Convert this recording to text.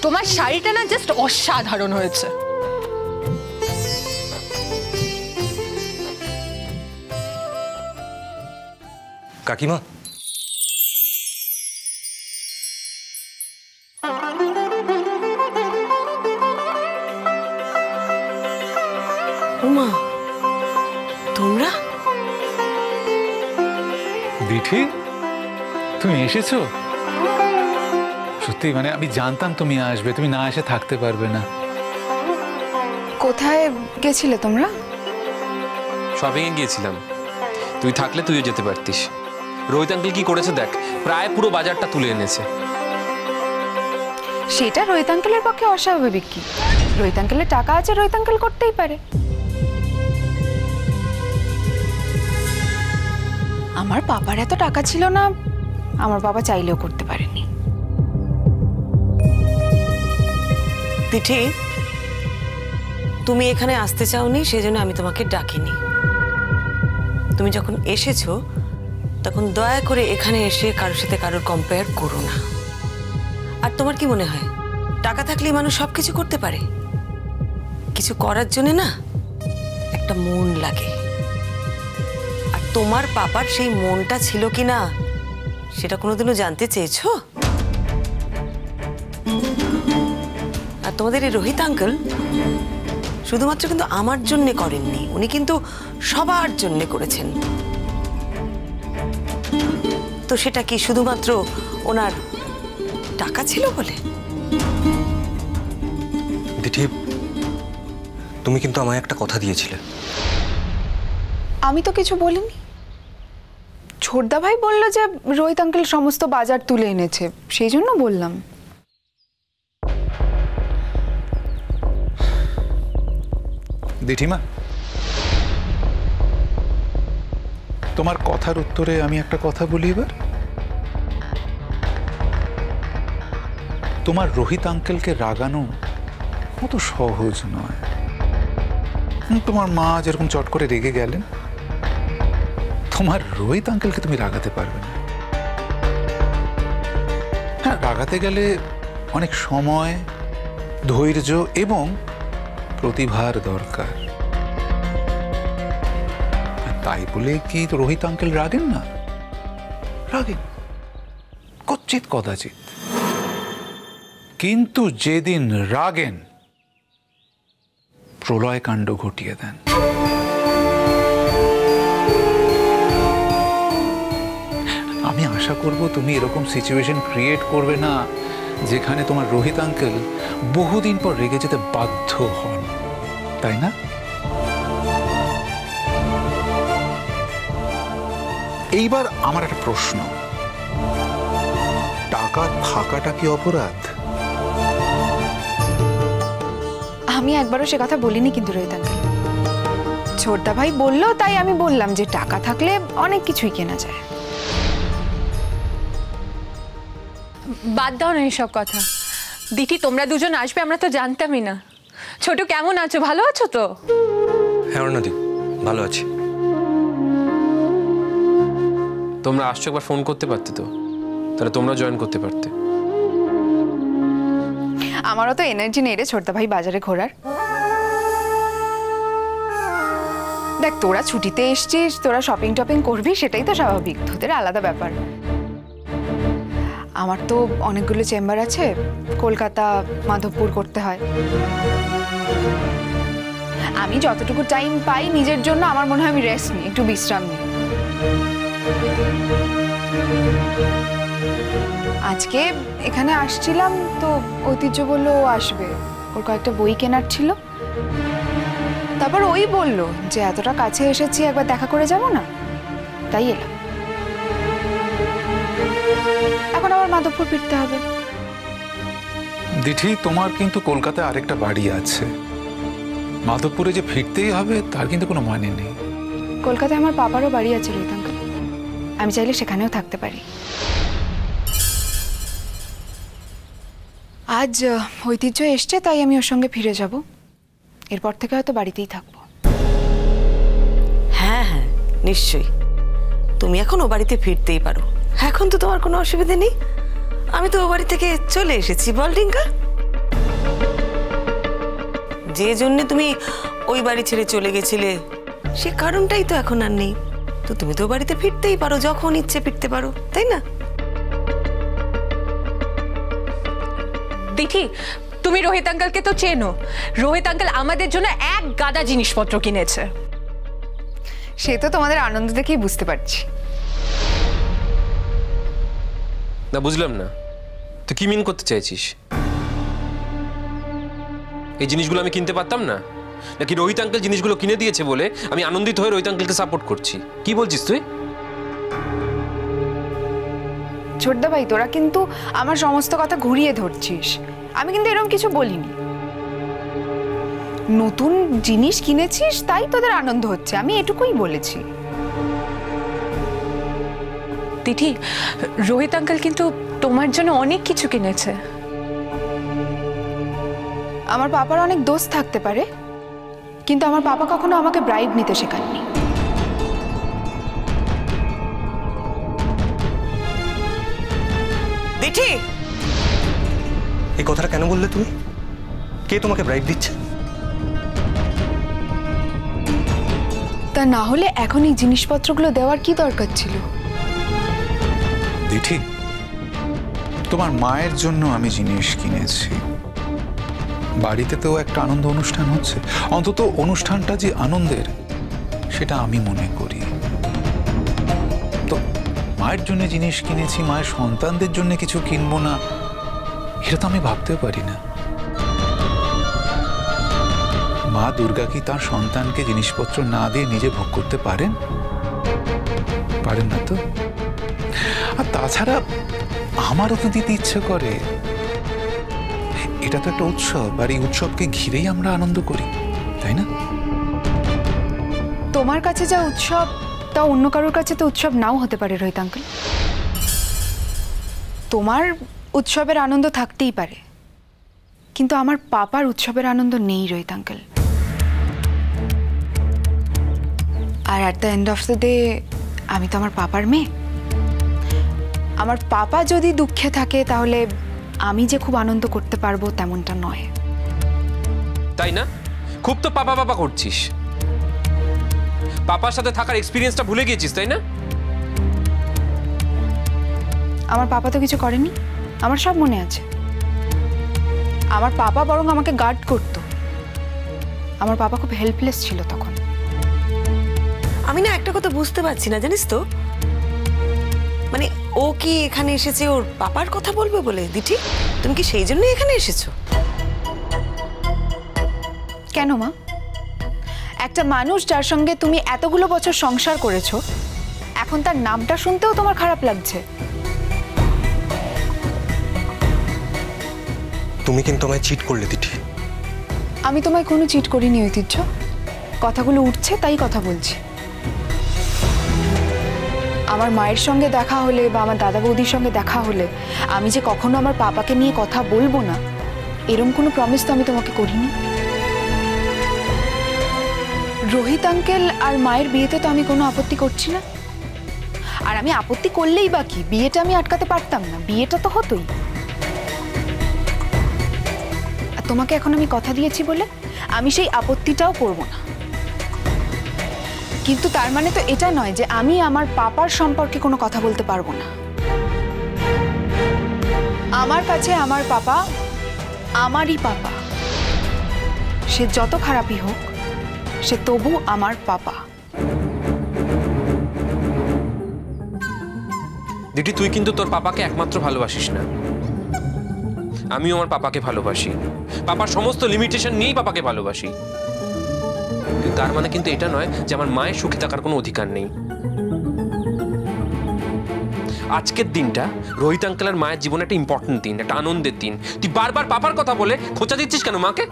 তোমার শাড়িটা না জাস্ট অসাধারণ হয়েছে। কাকিমা, উমা, তোমরা? দিঠি, তুমি এসেছো? সত্যি মানে আমি জানতাম তুমি আসবে, তুমি না এসে থাকতে পারবে না। কোথায় গেছিলে তোমরা? শপিং এ গিয়েছিলাম। তুই থাকলে তুইও যেতে পারতিস। রোহিত আঙ্কেল কি করেছে দেখ, প্রায় পুরো বাজারটা তুলে এনেছে। সেটা রোহিত আঙ্কেলের পক্ষে অস্বাভাবিক কি? রোহিত আঙ্কেলের টাকা আছে, রোহিত আঙ্কেল করতেই পারে। আমার বাবার এত টাকা ছিল না, আমার বাবা চাইলেও করতে পারেনি। দিঠি, তুমি এখানে আসতে চাওনি, সেজন্য আমি তোমাকে ডাকিনি। তুমি যখন এসেছো তখন দয়া করে এখানে এসে কারোর সাথে কারোর কম্পেয়ার করো না। আর তোমার কি মনে হয় টাকা থাকলেই মানুষ সবকিছু করতে পারে? কিছু করার জন্য না একটা মন লাগে। আর তোমার পাপার সেই মনটা ছিল কি না সেটা কোনোদিনও জানতে চেয়েছো? আর তোমাদের এই রোহিত আঙ্কেল শুধুমাত্র কিন্তু আমার জন্য করেননি, উনি কিন্তু সবার জন্য করেছেন। তো সেটা কি শুধুমাত্র ওনার টাকা ছিল বলে? দিঠি, তুমি কিন্তু আমায় একটা কথা দিয়েছিলে। আমি তো কিছু বলিনি। ছোটদা ভাই বললো যে রোহিত আঙ্কেল সমস্ত বাজার তুলে এনেছে, সেই জন্য বললাম। দিঠিমা, তোমার কথার উত্তরে আমি একটা কথা বলি এবার। তোমার রোহিত আঙ্কেলকে রাগানো অত সহজ নয়। তোমার মা যেরকম চট করে রেগে গেলেন, তোমার রোহিত আঙ্কেলকে তুমি রাগাতে পারবে না। হ্যাঁ, রাগাতে গেলে অনেক সময়, ধৈর্য এবং প্রতিভার দরকার। তাই বলে কি রোহিত আঙ্কেল রাগেন না? রাগেন, কচ্চিৎ কদাচিৎ। কিন্তু যেদিন রাগেন, প্রলয় কাণ্ড ঘটিয়ে দেন। আমি আশা করব তুমি এরকম সিচুয়েশন ক্রিয়েট করবে না যেখানে তোমার রোহিত আঙ্কেল বহুদিন পর রেগে যেতে বাধ্য হন, তাই না? এইবার আমার একটা প্রশ্ন, টাকা থাকাটা কি অপরাধ? আমি একবারও সে কথা বলিনি কিন্তু রোহিত আঙ্কেল। ছোটদা ভাই বললো তাই আমি বললাম যে টাকা থাকলে অনেক কিছুই কেনা যায়। বাদ দাও না এইসব কথা। দিঠি, তোমরা দুজন আসবে আমরা তো জানতামই না। ছোট, কেমন আছো? ভালো আছো তো? হ্যাঁ অরুণাদি, ভালো আছি। তোমরা আসছো, একবার ফোন করতে পারতে তো, তাহলে তোমরা জয়েন করতে পারতে। আমারও তো এনার্জি নেই রে ছোটদা ভাই বাজারে ঘোরার। দেখ, তোরা ছুটিতে এসছিস, তোরা শপিং টপিং করবি, সেটাই তো স্বাভাবিক, তোদের আলাদা ব্যাপার। আমার তো অনেকগুলো চেম্বার আছে, কলকাতা, মাধবপুর করতে হয়। আমি যতটুকু টাইম পাই নিজের জন্য, আমার মনে হয় আমি রেস্ট নিই, একটু বিশ্রাম নিই। আজকে এখানে আসছিলাম তো ঐতিহ্য বললো ও আসবে, ওর কয়েকটা বই কেনার ছিল। তারপর ওই বললো যে এতটা কাছে এসেছি, একবার দেখা করে যাব না, তাই এলাম। এখন আবার মাধবপুর ফিরতে হবে। দিঠি, তোমার কিন্তু কলকাতায় আরেকটা বাড়ি আছে, মাধবপুরে যে ফিরতেই হবে তার কিন্তু কোনো মানে নেই। কলকাতায় আমার পাপারও বাড়ি আছে রোহিত আঙ্কেল, আমি চাইলে সেখানেও থাকতে পারি। আজ ঐতিহ্য এসছে তাই আমি ওর সঙ্গে ফিরে যাব, এরপর থেকে হয়তো বাড়িতেই থাকবো। হ্যাঁ হ্যাঁ, নিশ্চয়ই। তুমি এখন ও বাড়িতে ফিরতেই পারো, এখন তো তোমার কোনো অসুবিধা নেই। আমি তো ও বাড়ি থেকে চলে এসেছি, বল রিঙ্কা। যে জন্য তুমি ওই বাড়ি ছেড়ে চলে গেছিলে সে কারণটাই তো এখন আর নেই। তো তুমি তো বাড়িতে ফিরতেই পারো, যখন ইচ্ছে ফিরতে পারো, তাই না? দিঠি, তুমি রোহিত আঙ্কেলকে তো চেনো। রোহিত আঙ্কেল আমাদের জন্য এক গাদা জিনিসপত্র কিনেছে। সে তো তোমাদের আনন্দ দেখেই বুঝতে পারছি। না, বুঝলাম না, তুই কি মিন করতে চাইছিস? এই জিনিসগুলো আমি কিনতে পারতাম না, নাকি রোহিত আঙ্কেল জিনিসগুলো কিনে দিয়েছে বলে আমি আনন্দিত হয়ে রোহিত আঙ্কেলকে সাপোর্ট করছি? কি বলছিস তুই? ছোটদা ভাই, তোরা কিন্তু আমার সমস্ত কথা ঘুরিয়ে ধরছিস। আমি কিন্তু এরকম কিছু বলিনি। নতুন জিনিস কিনেছিস তাই তোদের আনন্দ হচ্ছে, আমি এটুকুই বলেছি। দিঠি, রোহিত আঙ্কেল কিন্তু তোমার জন্য অনেক কিছু কিনেছে। আমার পাপার অনেক দোষ থাকতে পারে, কিন্তু আমার পাপা কখনো আমাকে ব্রাইব নিতে শেখাননি। দিঠি, এই কথাটা কেন বললে তুমি? কে তোমাকে ব্রাইব দিচ্ছে? তা না হলে এখন এই জিনিসপত্রগুলো দেওয়ার কি দরকার ছিল? দিঠি, তোমার মায়ের জন্য আমি জিনিস কিনেছি। বাড়িতে তো একটা আনন্দ অনুষ্ঠান হচ্ছে, অন্তত অনুষ্ঠানটা যে আনন্দের সেটা আমি মনে করি। তো মায়ের জন্য জিনিস কিনেছি, মায়ের সন্তানদের জন্য কিছু কিনবো না, এটা তো আমি ভাবতেও পারি না। মা দুর্গা কি তার সন্তানকে জিনিসপত্র না দিয়ে নিজে ভোগ করতে পারেন? পারেন না তো। আর তাছাড়া আমারও তো দিতে ইচ্ছে করে। এটা তো একটা উৎসব, আর এই উৎসবকে ঘিরেই আমরা আনন্দ করি, তাই না? তোমার কাছে যা উৎসব তা অন্য কারোর কাছে তো উৎসব নাও হতে পারে রোহিত আঙ্কেল। তোমার উৎসবের আনন্দ থাকতেই পারে, কিন্তু আমার পাপার উৎসবের আনন্দ নেই রোহিত আঙ্কেল। আর at the end of the day আমি তো আমার পাপার মেয়ে। আমার পাপা যদি দুঃখে থাকে তাহলে আমি যে খুব আনন্দ করতে পারবো তেমনটা নয়। তাই না? খুব তো পাপা পাপা করছিস। পাপার সাথে থাকার এক্সপিরিয়েন্সটা ভুলে গিয়েছিস, তাই না? আমার পাপা তো কিছু করেনি, আমার সব মনে আছে। আমার পাপা বরং আমাকে গার্ড করতো। আমার পাপা খুব হেল্পলেস ছিল তখন। আমি না একটা কথা বুঝতে পারছি না, জানিস তো, মানে ও কি এখানে এসেছে ওর পাপার কথা বলবে বলে? দিঠি, তুমি কি সেই জন্যই এখানে এসেছো? কেন মা? একটা মানুষ যার সঙ্গে তুমি এতগুলো বছর সংসার করেছো, এখন তার নামটা শুনতেও তোমার খারাপ লাগছে? তুমি কিন্তু আমায় চিট করলে দিঠি। আমি তোমায় কোনো চিট করিনি ঐতিহ্য। কথাগুলো উঠছে তাই কথা বলছি। আমার মায়ের সঙ্গে দেখা হলে বা আমার দাদা বৌদির সঙ্গে দেখা হলে আমি যে কখনো আমার পাপাকে নিয়ে কথা বলবো না, এরকম কোনো প্রমিস তো আমি তোমাকে করিনি। রোহিত আঙ্কেল আর মায়ের বিয়েতে তো আমি কোনো আপত্তি করছি না। আর আমি আপত্তি করলেই বা কি, বিয়েটা আমি আটকাতে পারতাম না, বিয়েটা তো হতোই। আর তোমাকে এখন আমি কথা দিয়েছি বলে আমি সেই আপত্তিটাও করব না। কিন্তু তার মানে তো এটা নয় যে আমি আমার পাপার সম্পর্কে কোনো কথা বলতে পারবো না। আমার কাছে আমার পাপা আমারই পাপা। সে যত খারাপই হোক, সে তবু আমার পাপা। দিদি, তুই কিন্তু তোর পাপাকে একমাত্র ভালোবাসিস না। আমিও আমার পাপাকে ভালোবাসি। পাপার সমস্ত লিমিটেশন নিয়েই পাপাকে ভালোবাসি। তার মানে কিন্তু এটা নয় যে আমার মায়ের সুখে থাকার কোনো অধিকার নেই। আজকের দিনটা রোহিত আঙ্কেল আর মায়ের জীবনে একটা ইম্পর্টেন্ট দিন, একটা আনন্দের দিন। তুই বারবার পাপার কথা বলে খোঁচা দিচ্ছিস কেন মাকে?